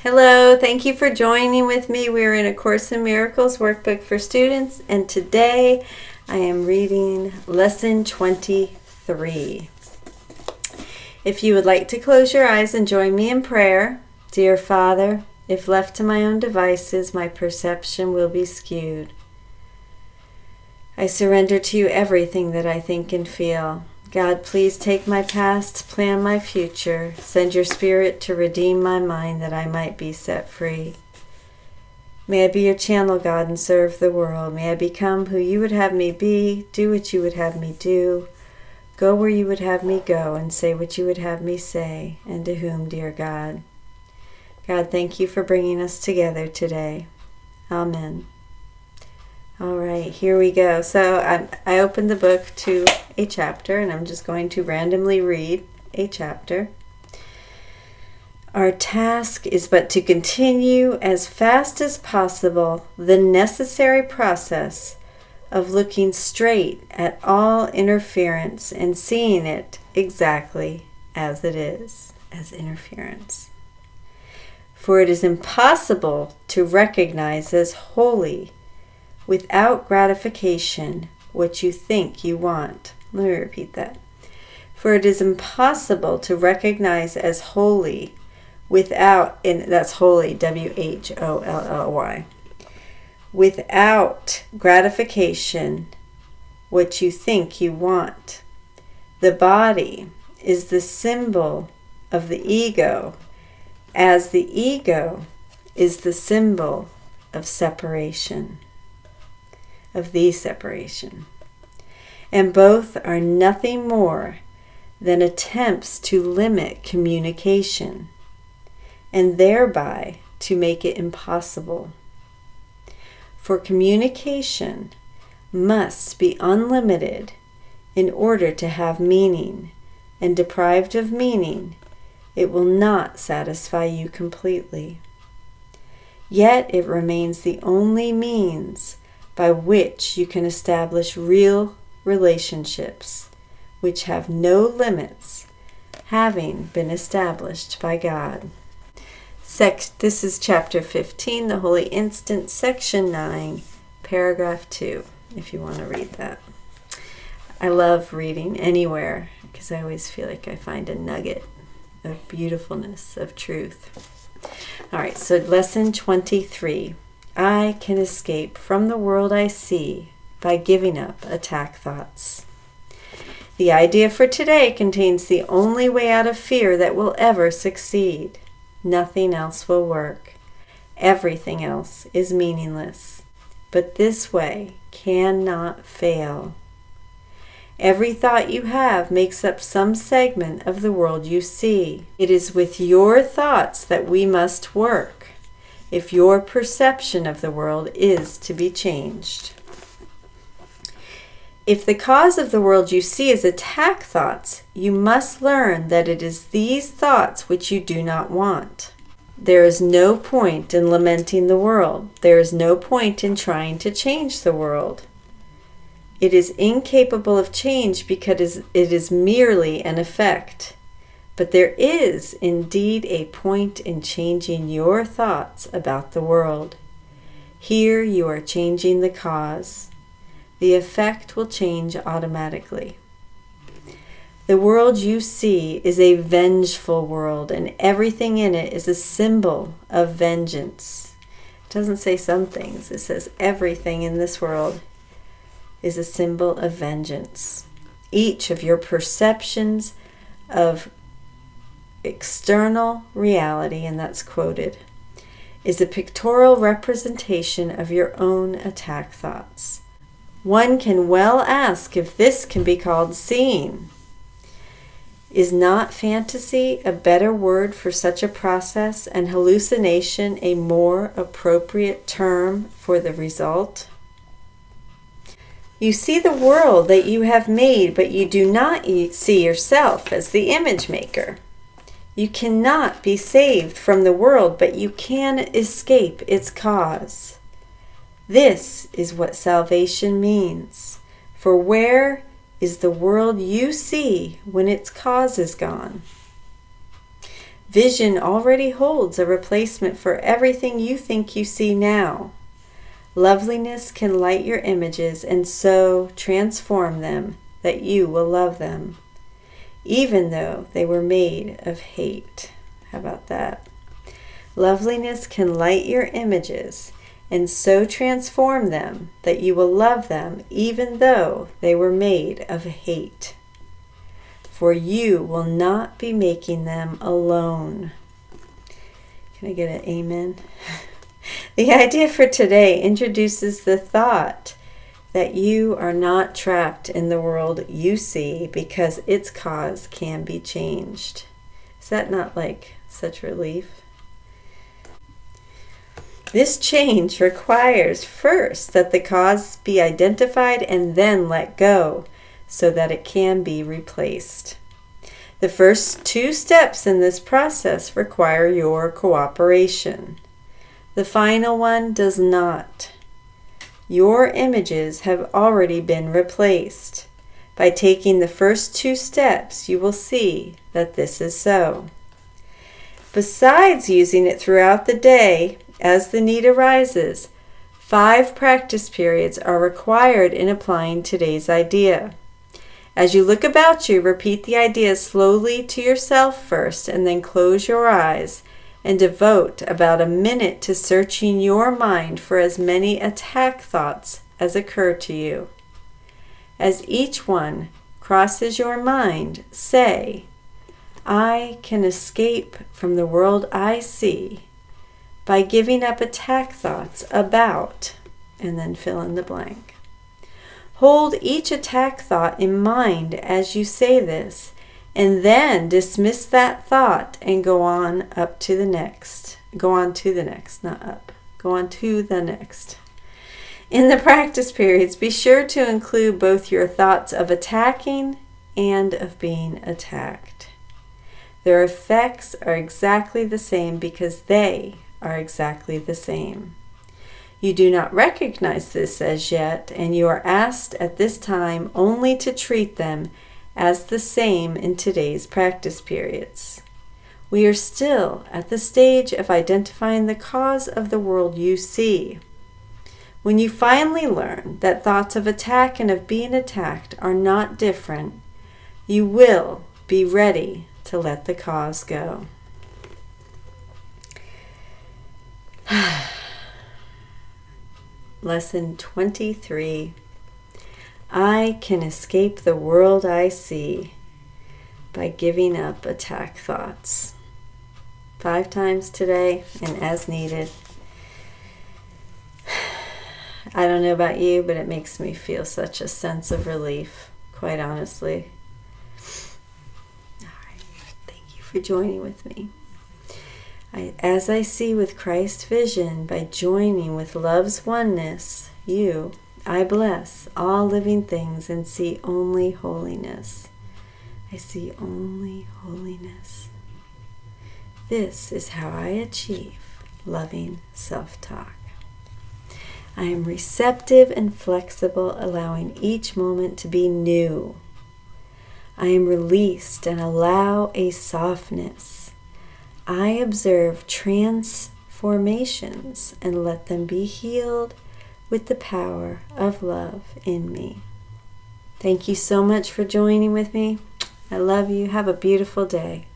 Hello, thank you for joining with me. We're in A Course in Miracles workbook for students, and today I am reading Lesson 23. If you would like to close your eyes and join me in prayer. Dear Father, if left to my own devices, my perception will be skewed. I surrender to you everything that I think and feel. God, please take my past, plan my future. Send your Spirit to redeem my mind that I might be set free. May I be your channel, God, and serve the world. May I become who you would have me be, do what you would have me do, go where you would have me go, and say what you would have me say, and to whom, dear God. God, thank you for bringing us together today. Amen. All right, here we go. So I opened the book to a chapter, and I'm just going to randomly read a chapter. Our task is but to continue as fast as possible the necessary process of looking straight at all interference and seeing it exactly as it is, as interference. For it is impossible to recognize as holy without gratification what you think you want. Let me repeat that. For it is impossible to recognize as holy without, and that's holy, W-H-O-L-L-Y, without gratification what you think you want. The body is the symbol of the ego, as the ego is the symbol of separation. Of the separation. And both are nothing more than attempts to limit communication and thereby to make it impossible. For communication must be unlimited in order to have meaning, and deprived of meaning, it will not satisfy you completely. Yet it remains the only means by which you can establish real relationships which have no limits, having been established by God. This is chapter 15, the Holy Instant, section 9, paragraph 2, if you want to read that. I love reading anywhere because I always feel like I find a nugget of beautifulness, of truth. All right, so lesson 23. I can escape from the world I see by giving up attack thoughts. The idea for today contains the only way out of fear that will ever succeed. Nothing else will work. Everything else is meaningless. But this way cannot fail. Every thought you have makes up some segment of the world you see. It is with your thoughts that we must work if your perception of the world is to be changed. If the cause of the world you see is attack thoughts, you must learn that it is these thoughts which you do not want. There is no point in lamenting the world. There is no point in trying to change the world. It is incapable of change because it is merely an effect. But there is indeed a point in changing your thoughts about the world. Here you are changing the cause. The effect will change automatically. The world you see is a vengeful world, and everything in it is a symbol of vengeance. It doesn't say some things. It says everything in this world is a symbol of vengeance. Each of your perceptions of external reality, and that's quoted, is a pictorial representation of your own attack thoughts. One can well ask if this can be called seeing. Is not fantasy a better word for such a process, and hallucination a more appropriate term for the result? You see the world that you have made, but you do not see yourself as the image maker. You cannot be saved from the world, but you can escape its cause. This is what salvation means. For where is the world you see when its cause is gone? Vision already holds a replacement for everything you think you see now. Loveliness can light your images and so transform them that you will love them, even though they were made of hate. How about that? Loveliness can light your images and so transform them that you will love them, even though they were made of hate. For you will not be making them alone. Can I get an amen? The idea for today introduces the thought that you are not trapped in the world you see because its cause can be changed. Is that not like such relief? This change requires first that the cause be identified and then let go so that it can be replaced. The first 2 steps in this process require your cooperation. The final one does not. Your images have already been replaced. By taking the first 2 steps, you will see that this is so. Besides using it throughout the day, as the need arises, 5 practice periods are required in applying today's idea. As you look about you, repeat the idea slowly to yourself first, and then close your eyes and devote about a minute to searching your mind for as many attack thoughts as occur to you. As each one crosses your mind, say, "I can escape from the world I see by giving up attack thoughts about," and then fill in the blank. Hold each attack thought in mind as you say this, and then dismiss that thought and go on to the next. In the practice periods, be sure to include both your thoughts of attacking and of being attacked. Their effects are exactly the same because they are exactly the same. You do not recognize this as yet, and you are asked at this time only to treat them as the same in today's practice periods. We are still at the stage of identifying the cause of the world you see. When you finally learn that thoughts of attack and of being attacked are not different, you will be ready to let the cause go. Lesson 23. I can escape the world I see by giving up attack thoughts. 5 times today and as needed. I don't know about you, but it makes me feel such a sense of relief, quite honestly. All right. Thank you for joining with me. As I see with Christ's vision, by joining with love's oneness, I bless all living things and see only holiness. I see only holiness. This is how I achieve loving self-talk. I am receptive and flexible, allowing each moment to be new. I am released and allow a softness. I observe transformations and let them be healed with the power of love in me. Thank you so much for joining with me. I love you. Have a beautiful day.